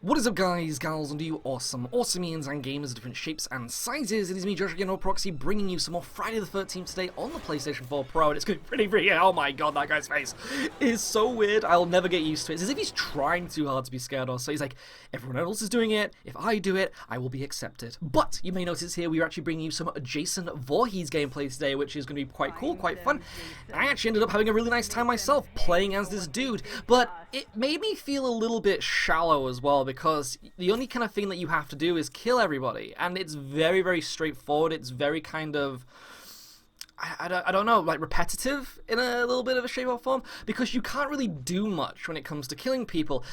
What is up, guys, gals, and you awesomians and gamers of different shapes and sizes? It is me, Josh, again, or Proxy, bringing you some more Friday the 13th today on the PlayStation 4 Pro, and it's going to be pretty, oh my god, that guy's face is so weird. I'll never get used to it. It's as if he's trying too hard to be scared of, so he's like, everyone else is doing it, if I do it, I will be accepted. But you may notice here, we are actually bringing you some Jason Voorhees gameplay today, which is going to be quite cool, quite fun. I actually ended up having a really nice time myself, playing as this dude, but it made me feel a little bit shallow as well, because the only kind of thing that you have to do is kill everybody, and it's very, very straightforward. It's very kind of, I don't know, like repetitive in a little bit of a shape or form, because you can't really do much when it comes to killing people,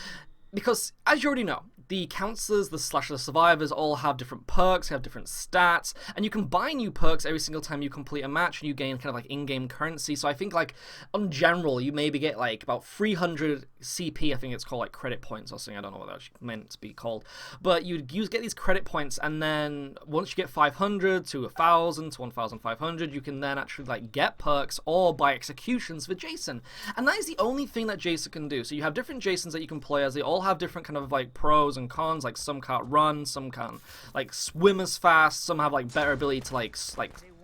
because as you already know, the counselors, the survivors all have different perks, have different stats, and you can buy new perks every single time you complete a match, and you gain kind of like in-game currency. So I think like, on general, you maybe get like about 300 CP, I think it's called like credit points or something, I don't know what that's meant to be called. But you get these credit points, and then once you get 500 to 1,000 to 1,500, you can then actually like get perks or buy executions for Jason. And that is the only thing that Jason can do. So you have different Jasons that you can play as, they all have different kind of like pros and cons, like some can't run, some can't like swim as fast, some have like better ability to like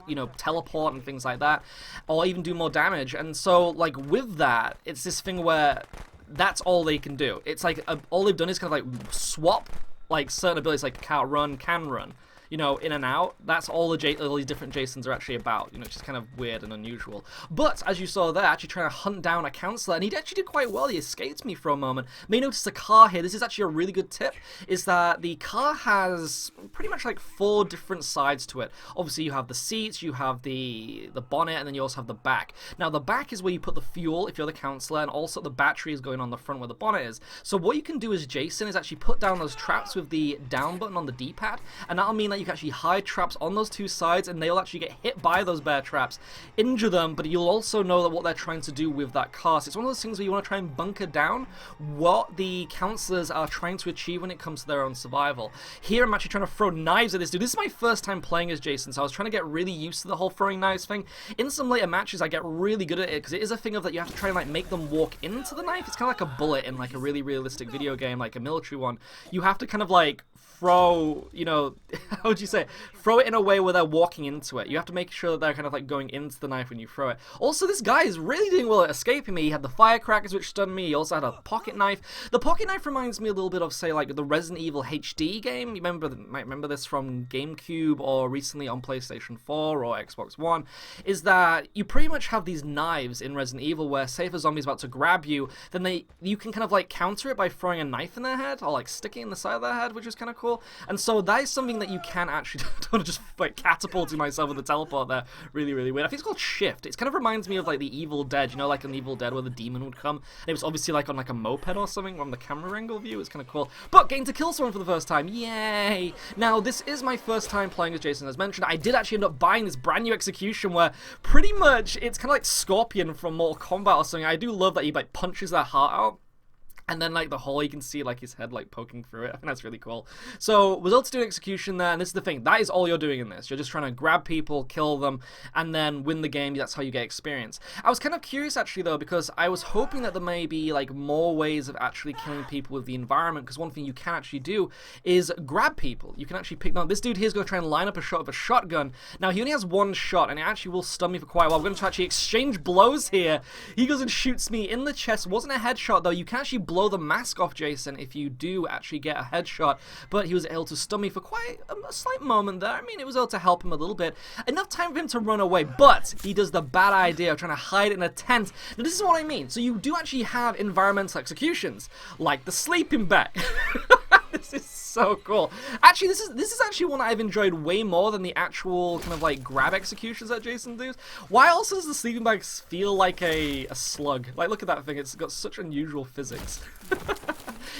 you know, teleport and things like that, or even do more damage. And so like with that, it's this thing where that's all they can do. It's like all they've done is kind of like swap like certain abilities, like can't run, can run, you know, in and out. That's all all these different Jasons are actually about, you know, which is kind of weird and unusual. But as you saw there, actually trying to hunt down a counselor, and he actually did quite well. He escaped me for a moment. May notice the car here. This is actually a really good tip, is that the car has pretty much like 4 different sides to it. Obviously you have the seats, you have the bonnet, and then you also have the back. Now the back is where you put the fuel if you're the counselor, and also the battery is going on the front where the bonnet is. So what you can do as Jason is actually put down those traps with the down button on the D-pad, and that'll mean that you can actually hide traps on those 2 sides, and they'll actually get hit by those bear traps, injure them, but you'll also know that what they're trying to do with that car. So it's one of those things where you want to try and bunker down what the counselors are trying to achieve when it comes to their own survival. Here I'm actually trying to throw knives at this dude. This is my first time playing as Jason, so I was trying to get really used to the whole throwing knives thing. In some later matches I get really good at it, because it is a thing of that you have to try and like make them walk into the knife. It's kind of like a bullet in like a really realistic video game, like a military one. You have to kind of like throw, you know, how would you say, throw it in a way where they're walking into it. You have to make sure that they're kind of like going into the knife when you throw it. Also, this guy is really doing well at escaping me. He had the firecrackers, which stunned me. He also had a pocket knife. The pocket knife reminds me a little bit of, say, like the Resident Evil HD game. You might remember this from GameCube or recently on PlayStation 4 or Xbox One, is that you pretty much have these knives in Resident Evil where, say if a zombie's about to grab you, then you can kind of like counter it by throwing a knife in their head or like sticking it in the side of their head, which is kind of cool. And so that is something that you can actually, I don't want to just like catapulting myself with the teleport there, really, really weird. I think it's called Shift. It kind of reminds me of like the Evil Dead, you know, like an Evil Dead where the demon would come, and it was obviously like on like a moped or something from the camera angle view. It's kind of cool. But getting to kill someone for the first time, yay! Now this is my first time playing as Jason. As mentioned, I did actually end up buying this brand new execution where pretty much it's kind of like Scorpion from Mortal Kombat or something. I do love that he like punches their heart out, and then like the hole, you can see like his head like poking through it. I think that's really cool. So was able to do an execution there, and this is the thing, that is all you're doing in this. You're just trying to grab people, kill them, and then win the game. That's how you get experience. I was kind of curious actually though, because I was hoping that there may be like more ways of actually killing people with the environment, because one thing you can actually do is grab people. You can actually pick them up. This dude here is going to try and line up a shot with a shotgun. Now he only has 1 shot, and it actually will stun me for quite a while. We're going to actually exchange blows here. He goes and shoots me in the chest. Wasn't a headshot though. You can actually blow the mask off Jason if you do actually get a headshot, but he was able to stun me for quite a slight moment there. I mean, it was able to help him a little bit. Enough time for him to run away, but he does the bad idea of trying to hide in a tent. Now this is what I mean. So you do actually have environmental executions, like the sleeping bag. This is so cool. Actually, this is actually one that I've enjoyed way more than the actual kind of like grab executions that Jason does. Why also does the sleeping bag feel like a slug? Like, look at that thing. It's got such unusual physics.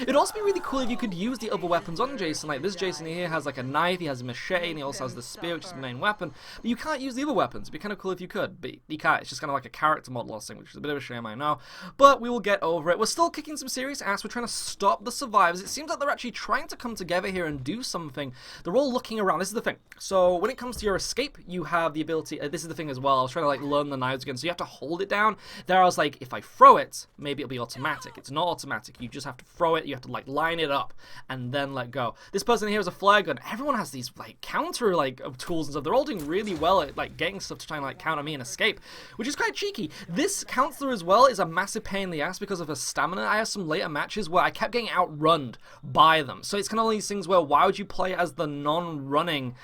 It'd also be really cool if you could use the other weapons on Jason. Like this Jason here has like a knife, he has a machete, and he also has the spear, which is his main weapon. But you can't use the other weapons. It'd be kind of cool if you could, but you can't. It's just kind of like a character model or something, which is a bit of a shame, I know. But we will get over it. We're still kicking some serious ass. We're trying to stop the survivors. It seems like they're actually trying to come together here and do something. They're all looking around. This is the thing. So when it comes to your escape, you have the ability, this is the thing as well. I was trying to like learn the knives again. So you have to hold it down. There I was like, if I throw it, maybe it'll be automatic. It's not automatic. You just have to throw it. it, you have to like line it up and then let go. This person here has a flare gun. Everyone has these like counter like tools and stuff. They're all doing really well at like getting stuff to try and like counter me and escape, which is quite cheeky. This counselor as well is a massive pain in the ass because of her stamina. I have some later matches where I kept getting outrun by them. So it's kind of one of these things where why would you play as the non-running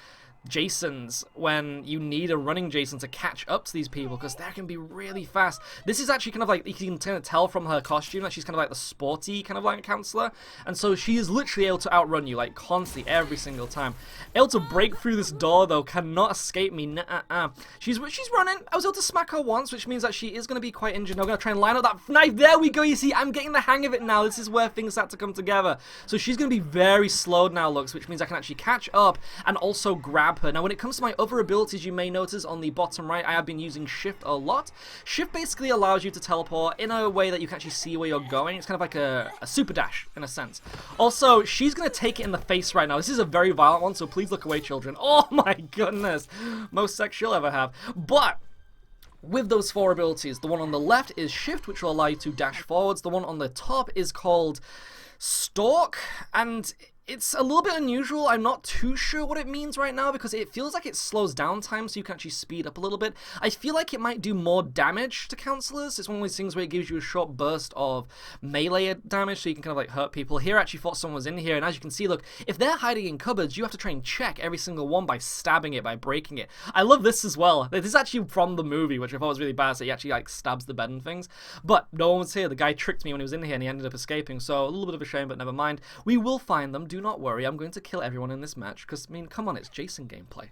Jasons when you need a running Jason to catch up to these people, because they can be really fast. This is actually kind of like, you can kind of tell from her costume that she's kind of like the sporty kind of like counselor, and so she is literally able to outrun you like constantly every single time. Able to break through this door though, cannot escape me. Nuh-uh-uh. She's running. I was able to smack her once, which means that she is going to be quite injured. Now I'm going to try and line up that knife. There we go. You see, I'm getting the hang of it now. This is where things start to come together. So she's going to be very slowed now, looks, which means I can actually catch up and also grab her. Now when it comes to my other abilities, you may notice on the bottom right I have been using Shift a lot. Shift basically allows you to teleport in a way that you can actually see where you're going. It's kind of like a super dash in a sense. Also, she's going to take it in the face right now. This is a very violent one, so please look away, children. Oh my goodness, most sex she'll ever have. But with those 4 abilities, the one on the left is Shift, which will allow you to dash forwards. The one on the top is called Stalk, and it's a little bit unusual. I'm not too sure what it means right now because it feels like it slows down time so you can actually speed up a little bit. I feel like it might do more damage to counselors. It's one of those things where it gives you a short burst of melee damage so you can kind of like hurt people. Here I actually thought someone was in here, and as you can see, look, if they're hiding in cupboards, you have to try and check every single one by stabbing it, by breaking it. I love this as well. This is actually from the movie, which I thought was really bad, so he actually like stabs the bed and things. But no one was here. The guy tricked me when he was in here and he ended up escaping, so a little bit of a shame, but never mind. We will find them. Do not worry, I'm going to kill everyone in this match, because, I mean, come on, it's Jason gameplay.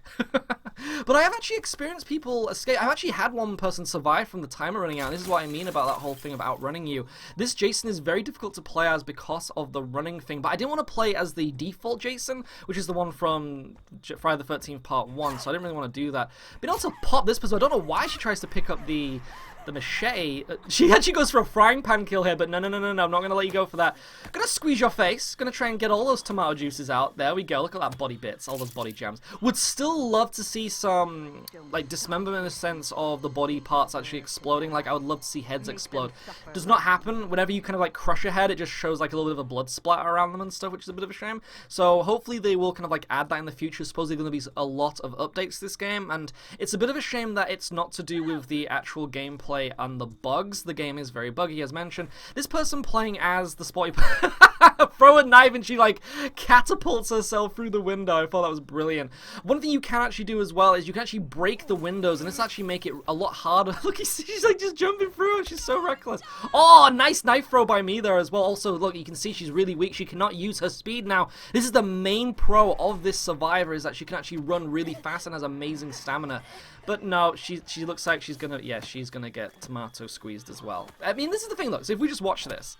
But I have actually experienced people escape. I've actually had one person survive from the timer running out. This is what I mean about that whole thing of outrunning you. This Jason is very difficult to play as because of the running thing, but I didn't want to play as the default Jason, which is the one from Friday the 13th Part 1, so I didn't really want to do that. But also pop this person. I don't know why she tries to pick up the machete. She actually goes for a frying pan kill here, but no, I'm not going to let you go for that. Gonna squeeze your face. Gonna try and get all those tomato juices out. There we go. Look at that body bits. All those body jams. Would still love to see some, like, dismemberment in the sense of the body parts actually exploding. Like, I would love to see heads explode. Does not happen. Whenever you kind of, like, crush a head, it just shows, like, a little bit of a blood splatter around them and stuff, which is a bit of a shame. So, hopefully they will kind of, like, add that in the future. Supposedly going to be a lot of updates to this game, and it's a bit of a shame that it's not to do with the actual gameplay and the bugs. The game is very buggy, as mentioned. This person playing as the sporty throw a knife and she like catapults herself through the window. I thought that was brilliant. One thing you can actually do as well is you can actually break the windows, and this actually make it a lot harder. Look, she's like just jumping through it. She's so reckless. Oh, nice knife throw by me there as well. Also, look, you can see she's really weak. She cannot use her speed now. This is the main pro of this survivor, is that she can actually run really fast and has amazing stamina. But no, she looks like she's gonna, yeah, she's gonna get tomato squeezed as well. I mean, this is the thing, look, so if we just watch this,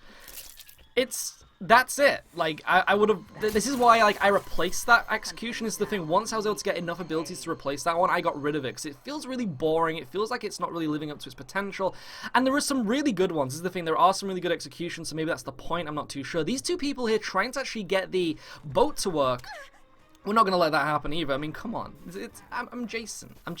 that's it. Like, I would have, this is why, like, I replaced that execution. Is the thing, once I was able to get enough abilities to replace that one, I got rid of it, because it feels really boring. It feels like it's not really living up to its potential, and there are some really good ones. This is the thing, there are some really good executions, so maybe that's the point, I'm not too sure. These two people here trying to actually get the boat to work, we're not going to let that happen either. I mean, come on. I'm Jason. I'm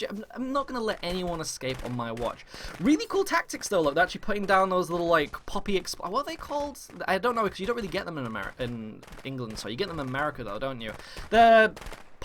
not going to let anyone escape on my watch. Really cool tactics, though. Look, they're actually putting down those little, like, poppy... What are they called? I don't know, because you don't really get them in England, so you get them in America, though, don't you? They're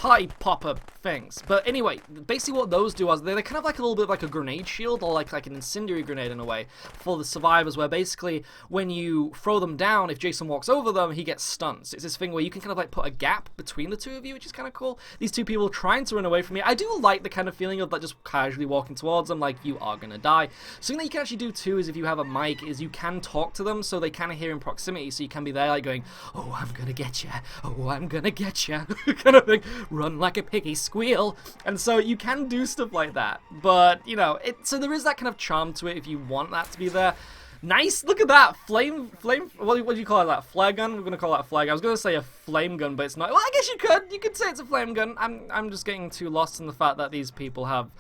party popper things. But anyway, basically what those do is they're kind of like a little bit like a grenade shield, or like an incendiary grenade in a way for the survivors, where basically when you throw them down, if Jason walks over them, he gets stunned. So it's this thing where you can kind of like put a gap between the two of you, which is kind of cool. These two people trying to run away from me. I do like the kind of feeling of like just casually walking towards them, like you are gonna die. Something that you can actually do too is if you have a mic, is you can talk to them so they kind of hear in proximity, so you can be there like going, oh, I'm gonna get ya, oh, I'm gonna get ya, kind of thing. Run like a piggy, squeal. And so you can do stuff like that, but you know, so there is that kind of charm to it if you want that to be there. Nice, look at that flame. What do you call it? That flare gun? We're gonna call that a flare gun. I was gonna say a flame gun, but it's not. Well, I guess you could say it's a flame gun. I'm just getting too lost in the fact that these people have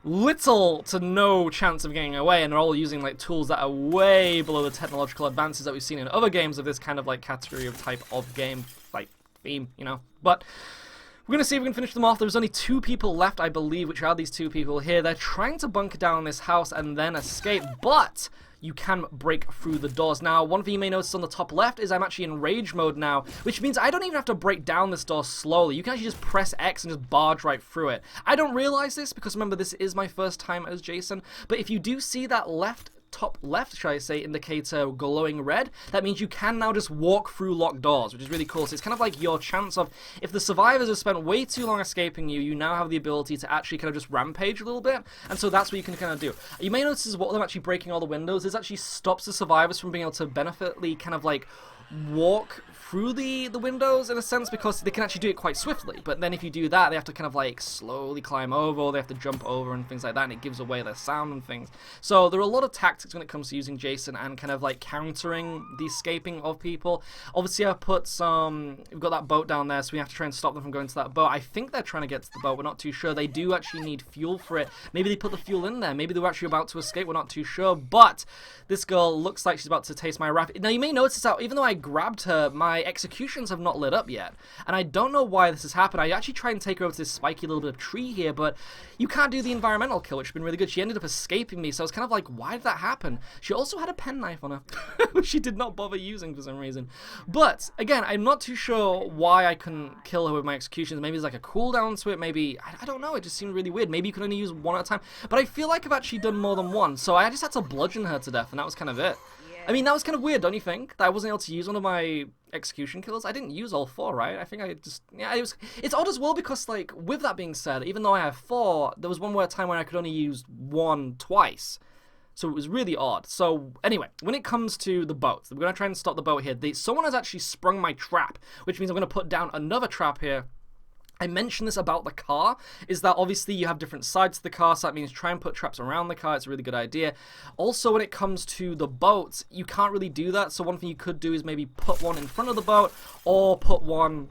little to no chance of getting away, and they're all using like tools that are way below the technological advances that we've seen in other games of this kind of like category of type of game, like theme, you know. But we're going to see if we can finish them off. There's only 2 people left, I believe, which are these 2 people here. They're trying to bunker down this house and then escape, but you can break through the doors. Now, one thing you may notice on the top left is I'm actually in rage mode now, which means I don't even have to break down this door slowly. You can actually just press X and just barge right through it. I don't realize this because remember, this is my first time as Jason, but if you do see that top left, shall I say, indicator glowing red, that means you can now just walk through locked doors, which is really cool. So it's kind of like your chance of, if the survivors have spent way too long escaping you, you now have the ability to actually kind of just rampage a little bit, and so that's what you can kind of do. You may notice as well them actually breaking all the windows. This actually stops the survivors from being able to benefitly kind of like walk through the windows in a sense, because they can actually do it quite swiftly, but then if you do that, they have to kind of like slowly climb over, or they have to jump over and things like that, and it gives away their sound and things. So there are a lot of tactics when it comes to using Jason and kind of like countering the escaping of people. Obviously I put some, we've got that boat down there, so we have to try and stop them from going to that boat. I think they're trying to get to the boat, we're not too sure. They do actually need fuel for it. Maybe they put the fuel in there, maybe they were actually about to escape, we're not too sure. But this girl looks like she's about to taste my wrath. Now you may notice that even though I grabbed her, my executions have not lit up yet, and I don't know why this has happened. I actually tried and take her over to this spiky little bit of tree here, but you can't do the environmental kill, which has been really good. She ended up escaping me, so I was kind of like, why did that happen? She also had a penknife on her, which she did not bother using for some reason. But again, I'm not too sure why I couldn't kill her with my executions. Maybe there's like a cooldown to it, maybe, I don't know, it just seemed really weird. Maybe you can only use one at a time, but I feel like I've actually done more than one, so I just had to bludgeon her to death, and that was kind of it. I mean, that was kind of weird, don't you think? That I wasn't able to use one of my execution kills. I didn't use all 4, right? I think I just, yeah, it's odd as well because, like, with that being said, even though I have 4, there was one time when I could only use 1 twice. So it was really odd. So anyway, when it comes to the boat, we're going to try and stop the boat here. Someone has actually sprung my trap, which means I'm going to put down another trap here. I mentioned this about the car, is that obviously you have different sides to the car, so that means try and put traps around the car. It's a really good idea. Also, when it comes to the boat, you can't really do that, so one thing you could do is maybe put one in front of the boat, or put one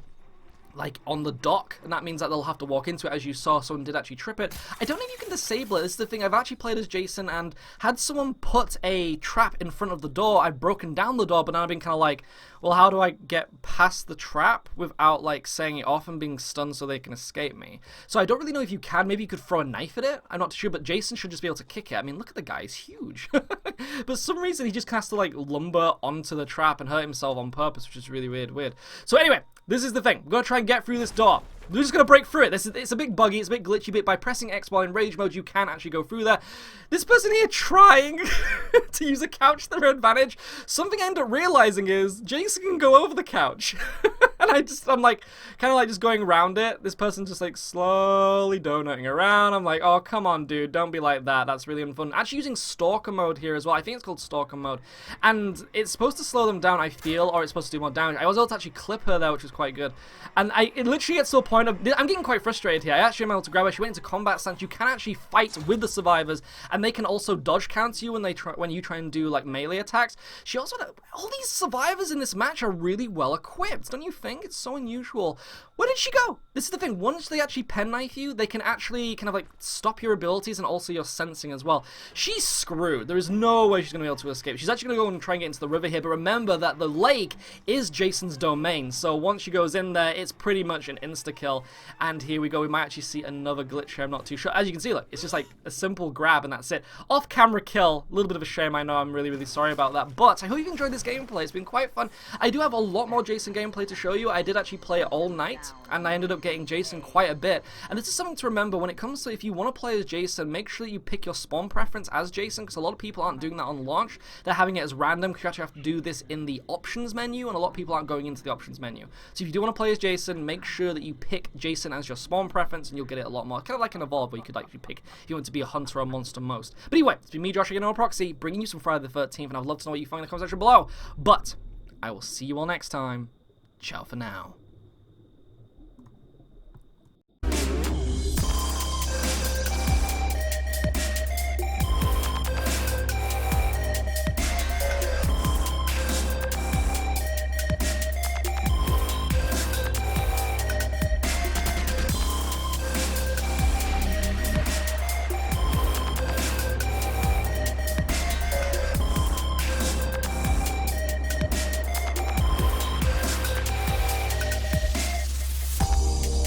like on the dock, and that means that they'll have to walk into it. As you saw, someone did actually trip it. I don't know if you can disable it. This is the thing. I've actually played as Jason, and had someone put a trap in front of the door, I've broken down the door, but now I've been kind of like, well, how do I get past the trap without like setting it off and being stunned so they can escape me? So I don't really know if you can. Maybe you could throw a knife at it. I'm not sure, but Jason should just be able to kick it. I mean, look at the guy. He's huge. But for some reason, he just has to like lumber onto the trap and hurt himself on purpose, which is really weird. So anyway, this is the thing. We're going to try and get through this door. We're just going to break through it. It's a bit buggy, it's a bit glitchy, but by pressing X while in rage mode, you can actually go through there. This person here trying to use a couch to their advantage. Something I end up realizing is Jason can go over the couch. And I'm like, kind of like just going around it. This person just like slowly donutting around. I'm like, oh, come on, dude. Don't be like that. That's really unfun. Actually using stalker mode here as well. I think it's called stalker mode. And it's supposed to slow them down, I feel, or it's supposed to do more damage. I was able to actually clip her there, which was quite good. And it literally gets to a point of, I'm getting quite frustrated here. I actually am able to grab her. She went into combat stance. You can actually fight with the survivors, and they can also dodge counter you when you try and do like melee attacks. She also, all these survivors in this match are really well equipped, don't you think? It's so unusual. Where did she go? This is the thing. Once they actually penknife you, they can actually kind of like stop your abilities and also your sensing as well. She's screwed. There is no way she's going to be able to escape. She's actually going to go and try and get into the river here, but remember that the lake is Jason's domain, so once she goes in there, it's pretty much an insta-kill. And here we go. We might actually see another glitch here. I'm not too sure. As you can see, look, it's just like a simple grab and that's it. Off-camera kill. A little bit of a shame, I know. I'm really sorry about that, but I hope you enjoyed this gameplay. It's been quite fun. I do have a lot more Jason gameplay to show you. I did actually play it all night, and I ended up getting Jason quite a bit. And this is something to remember when it comes to, if you want to play as Jason, make sure that you pick your spawn preference as Jason, because a lot of people aren't doing that on launch. They're having it as random, because you actually have to do this in the options menu, and a lot of people aren't going into the options menu. So if you do want to play as Jason, make sure that you pick Jason as your spawn preference, and you'll get it a lot more. Kind of like an Evolve, where you could actually pick if you want to be a hunter or a monster most. But anyway, it's been me, Josh, again on Proxy, bringing you some Friday the 13th, and I'd love to know what you find in the comment section below. But I will see you all next time. Ciao for now.